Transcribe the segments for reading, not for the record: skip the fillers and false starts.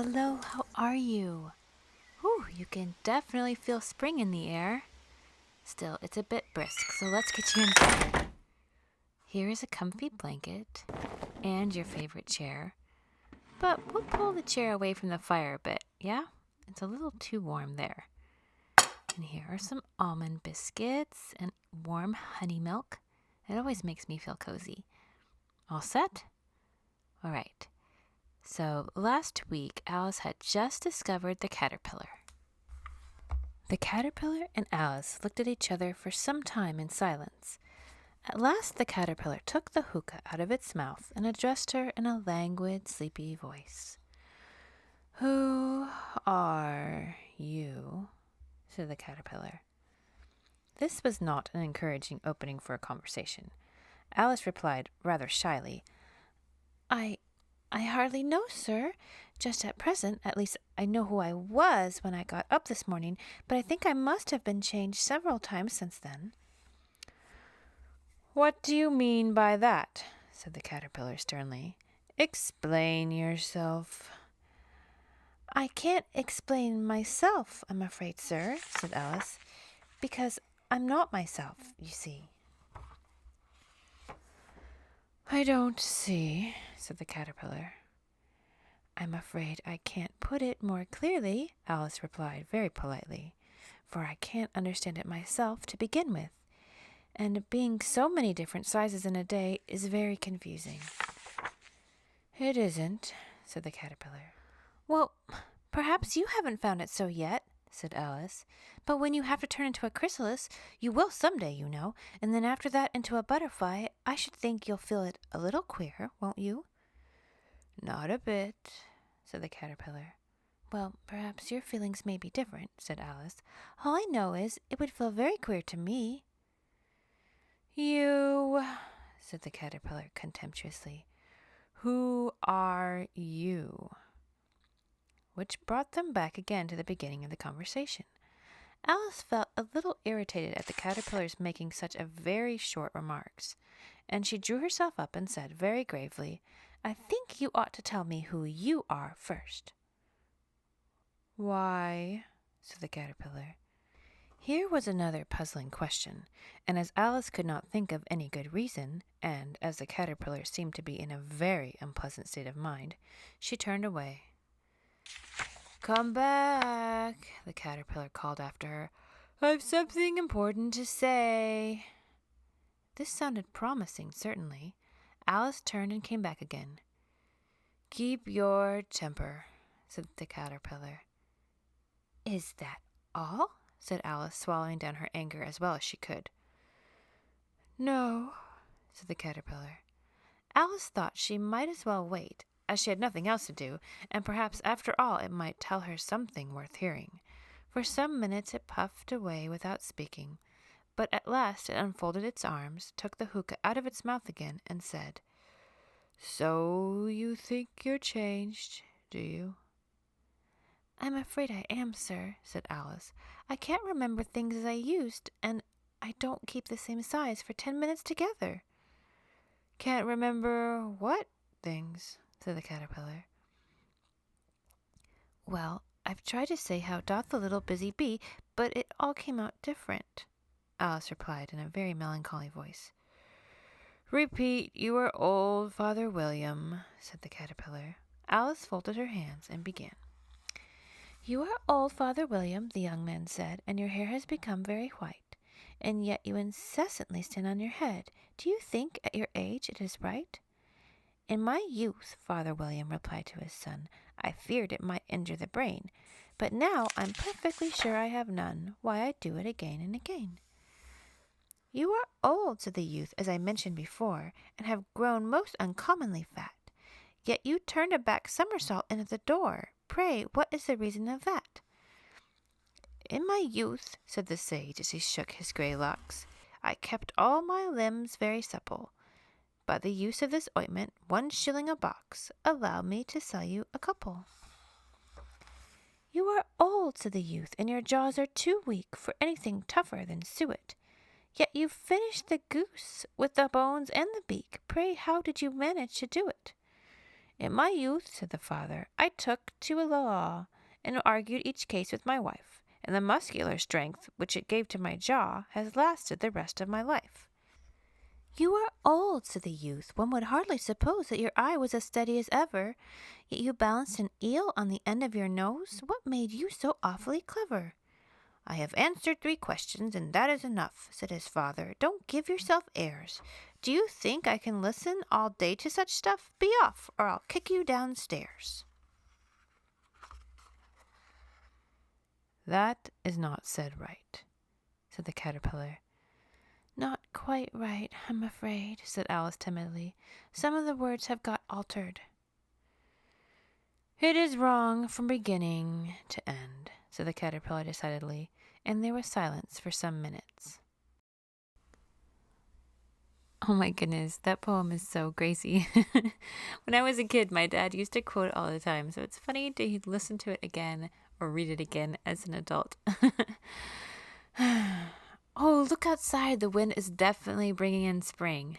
Hello, how are you? Whew, you can definitely feel spring in the air. Still, it's a bit brisk, so let's get you inside. Here is a comfy blanket and your favorite chair. But we'll pull the chair away from the fire a bit, yeah? It's a little too warm there. And here are some almond biscuits and warm honey milk. It always makes me feel cozy. All set? All right. So last week, Alice had just discovered the caterpillar. The caterpillar and Alice looked at each other for some time in silence. At last the caterpillar took the hookah out of its mouth and addressed her in a languid, sleepy voice. "Who are you?" said the caterpillar. This was not an encouraging opening for a conversation. Alice replied rather shyly, I hardly know, sir. Just at present, at least I know who I was when I got up this morning, but I think I must have been changed several times since then." "What do you mean by that?" said the caterpillar sternly. "Explain yourself." "I can't explain myself, I'm afraid, sir," said Alice, "because I'm not myself, you see." "I don't see," said the caterpillar. "I'm afraid I can't put it more clearly," Alice replied very politely, "for I can't understand it myself to begin with, and being so many different sizes in a day is very confusing." "It isn't," said the caterpillar. "Well, perhaps you haven't found it so yet," said Alice, "but when you have to turn into a chrysalis, you will someday, you know, and then after that into a butterfly, I should think you'll feel it a little queer, won't you?" "Not a bit," said the caterpillar. "Well, perhaps your feelings may be different," said Alice. "All I know is it would feel very queer to me." "You," said the caterpillar contemptuously. "Who are you?" Which brought them back again to the beginning of the conversation. Alice felt a little irritated at the caterpillar's making such a very short remarks, and she drew herself up and said very gravely, "I think you ought to tell me who you are first." "Why?" said the caterpillar. Here was another puzzling question, and as Alice could not think of any good reason, and as the caterpillar seemed to be in a very unpleasant state of mind, she turned away. "Come back," the caterpillar called after her. "I've something important to say." This sounded promising, certainly. Alice turned and came back again. "Keep your temper," said the caterpillar. "Is that all?" said Alice, swallowing down her anger as well as she could. "No," said the caterpillar. Alice thought she might as well wait, as she had nothing else to do, and perhaps after all it might tell her something worth hearing. For some minutes it puffed away without speaking, but at last it unfolded its arms, took the hookah out of its mouth again, and said, "So you think you're changed, do you?" "I'm afraid I am, sir," said Alice. "I can't remember things as I used, and I don't keep the same size for 10 minutes together." "Can't remember what things?" said the caterpillar. "Well, I've tried to say how doth the little busy bee, but it all came out different," Alice replied in a very melancholy voice. "Repeat, you are old, Father William," said the caterpillar. Alice folded her hands and began. "You are old, Father William," the young man said, "and your hair has become very white, and yet you incessantly stand on your head. Do you think, at your age, it is right?" "In my youth," Father William replied to his son, "I feared it might injure the brain, but now I'm perfectly sure I have none. Why, I do it again and again." "You are old," said the youth, "as I mentioned before, and have grown most uncommonly fat. Yet you turned a back somersault in at the door. Pray, what is the reason of that?" "In my youth," said the sage as he shook his grey locks, "I kept all my limbs very supple. By the use of this ointment, 1 shilling a box. Allow me to sell you a couple." "You are old," said the youth, "and your jaws are too weak for anything tougher than suet. Yet you finished the goose with the bones and the beak. Pray, how did you manage to do it?" In my youth, said the father, I took to a law and argued each case with my wife, and the muscular strength which it gave to my jaw has lasted the rest of my life. You are old, said the youth. One would hardly suppose that your eye was as steady as ever, yet you balanced an eel on the end of your nose. What made you so awfully clever? I have answered 3 questions, and that is enough, said his father. Don't give yourself airs. Do you think I can listen all day to such stuff? Be off, or I'll kick you downstairs. That is not said right, said the caterpillar. Not quite right, I'm afraid, said Alice timidly. Some of the words have got altered. It is wrong from beginning to end, said the caterpillar decidedly, and there was silence for some minutes. Oh my goodness, that poem is so Gracie. When I was a kid, my dad used to quote it all the time, so it's funny to listen to it again or read it again as an adult. Oh, look outside. The wind is definitely bringing in spring.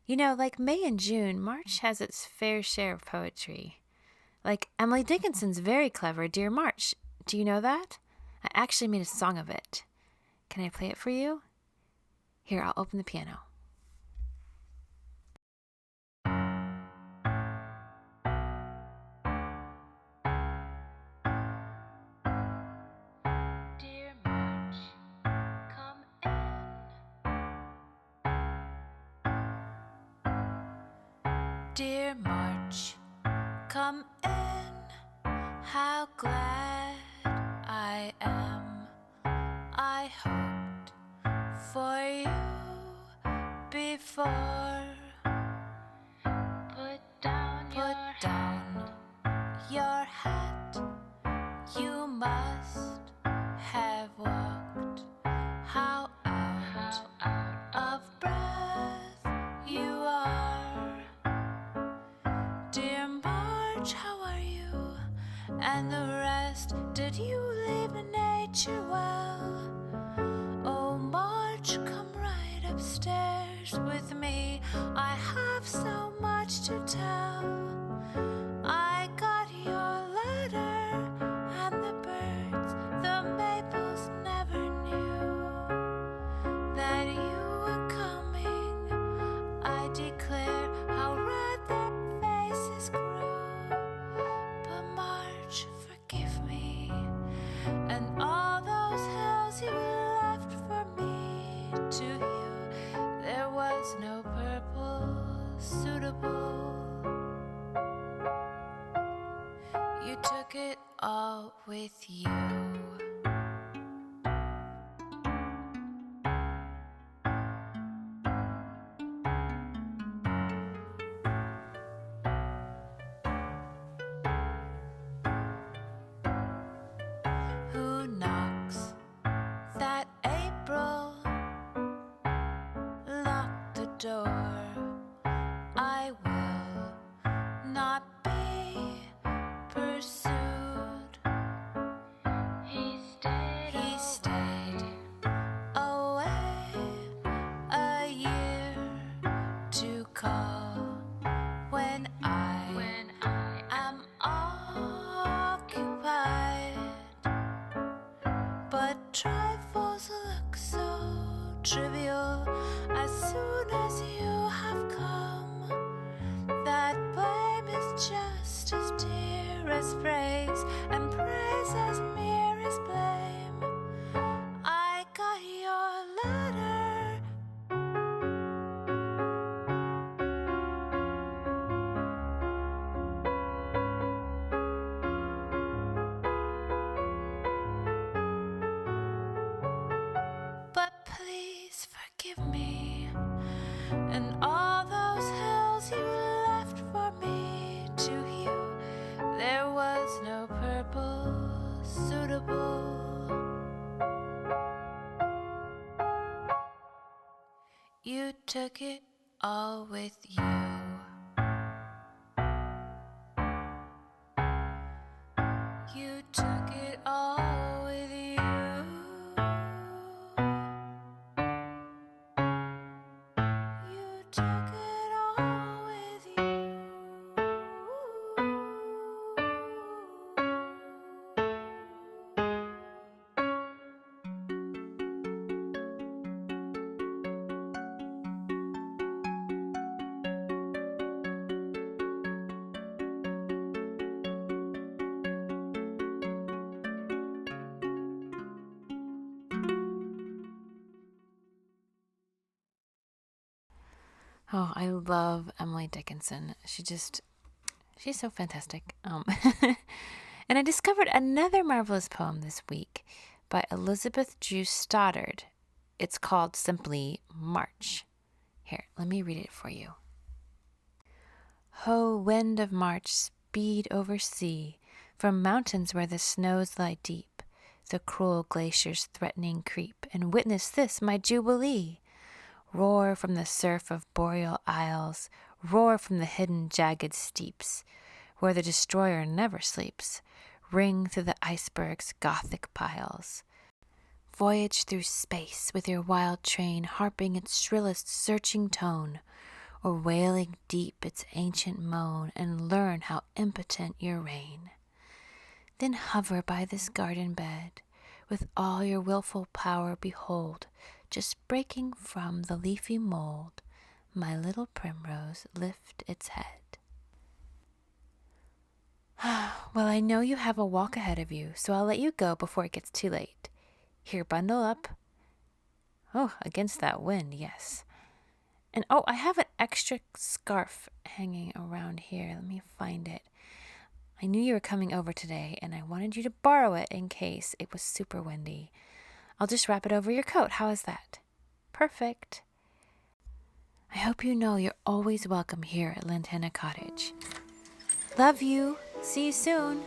You know, like May and June, March has its fair share of poetry. Like Emily Dickinson's very clever Dear March. Do you know that? I actually made a song of it. Can I play it for you? Here, I'll open the piano. Dear March, come in. Dear March, come in. How glad I am. I hoped for you before. Put down your hat. You must have walked. How out of breath you are. Dear March, how are you? And the rest, did you leave nature well? Oh, March, come right upstairs with me. I have so much to tell. I got your letter, and the birds, the maples never knew that you were coming. I declare how red their faces grew. But March, forgive me, and all those hills you left for me. To you there was no purple suitable. You took it all with you. Who knocks that April? Lock the door. I will not be pursued. He stayed away a year to call when I am occupied. But trifles look so trivial as soon as you have come. That blame is just as dear as praise, and praise as mere as blame. I got your letter. But please forgive me, and all those hills you left for me. To you there was no purple suitable. You took it all with you. You took it all with you. You took it all with you. Oh, I love Emily Dickinson. She's so fantastic. And I discovered another marvelous poem this week by Elizabeth Drew Stoddard. It's called simply March. Here, let me read it for you. Ho, wind of March, speed over sea, from mountains where the snows lie deep, the cruel glaciers threatening creep, and witness this, my jubilee. Roar from the surf of boreal isles, roar from the hidden jagged steeps, where the destroyer never sleeps, ring through the iceberg's Gothic piles. Voyage through space with your wild train, harping its shrillest searching tone, or wailing deep its ancient moan, and learn how impotent your reign. Then hover by this garden bed, with all your willful power behold, just breaking from the leafy mold, my little primrose lift its head. Well, I know you have a walk ahead of you, so I'll let you go before it gets too late. Here, bundle up. Oh, against that wind, yes. And oh, I have an extra scarf hanging around here. Let me find it. I knew you were coming over today, and I wanted you to borrow it in case it was super windy. I'll just wrap it over your coat. How is that? Perfect. I hope you know you're always welcome here at Lantana Cottage. Love you. See you soon.